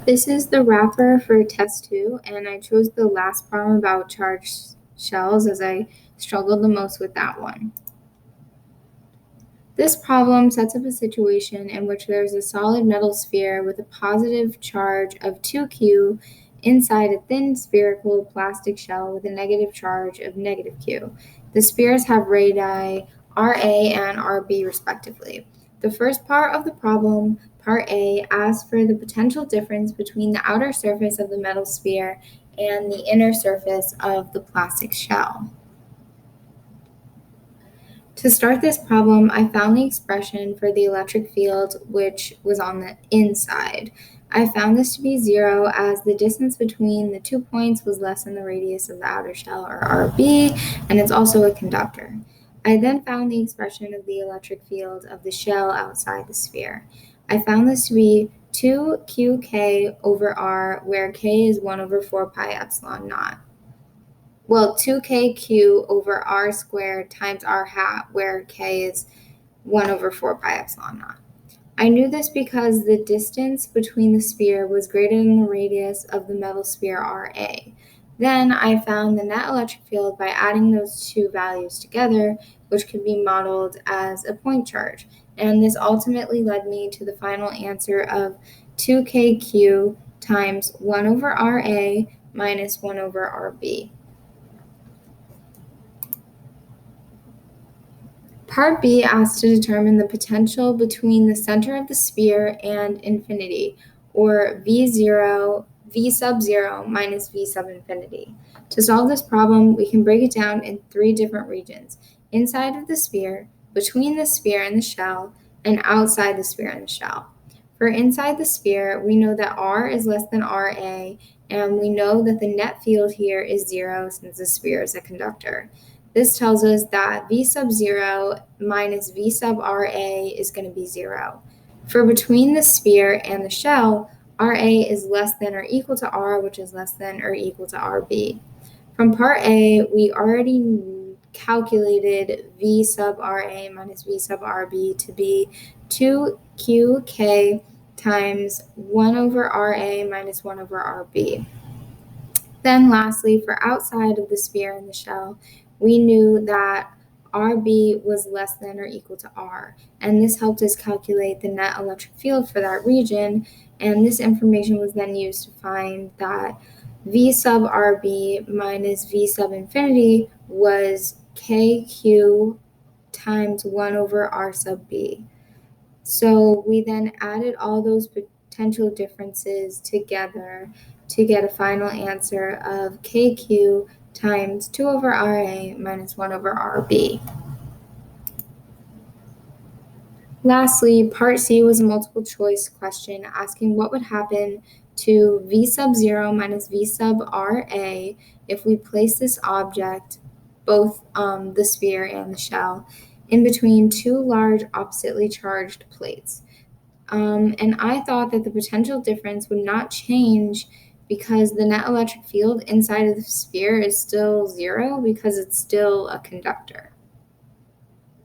This is the wrapper for test 2, and I chose the last problem about charged shells as I struggled the most with that one. This problem sets up a situation in which there is a solid metal sphere with a positive charge of 2q inside a thin spherical plastic shell with a negative charge of negative q. The spheres have radii RA and RB respectively. The first part of the problem, part A, asks for the potential difference between the outer surface of the metal sphere and the inner surface of the plastic shell. To start this problem, I found the expression for the electric field, which was on the inside. I found this to be 0 as the distance between the 2 points was less than the radius of the outer shell, or RB, and it's also a conductor. I then found the expression of the electric field of the shell outside the sphere. I found this to be 2qk over r, where k is 1 over 4 pi epsilon naught. 2kq over r squared times r hat, where k is 1 over 4 pi epsilon naught. I knew this because the distance between the sphere was greater than the radius of the metal sphere RA. Then I found the net electric field by adding those two values together, which could be modeled as a point charge. And this ultimately led me to the final answer of 2kq times 1 over RA minus 1 over RB. Part B asks to determine the potential between the center of the sphere and infinity, or V sub 0 minus V sub infinity. To solve this problem, we can break it down in 3 different regions: inside of the sphere, between the sphere and the shell, and outside the sphere and the shell. For inside the sphere, we know that R is less than RA, and we know that the net field here is 0 since the sphere is a conductor. This tells us that V sub 0 minus V sub RA is going to be 0. For between the sphere and the shell, RA is less than or equal to R, which is less than or equal to RB. From part A, we already calculated V sub RA minus V sub RB to be 2qk times 1 over RA minus 1 over RB. Then lastly, for outside of the sphere and the shell, we knew that RB was less than or equal to R, and this helped us calculate the net electric field for that region, and this information was then used to find that V sub RB minus V sub infinity was KQ times 1 over R sub B. So we then added all those potential differences together to get a final answer of KQ times 2 over RA minus 1 over RB. Lastly, part C was a multiple choice question asking what would happen to V sub 0 minus V sub RA if we place this object, both the sphere and the shell, in between 2 large oppositely charged plates. And I thought that the potential difference would not change because the net electric field inside of the sphere is still 0 because it's still a conductor.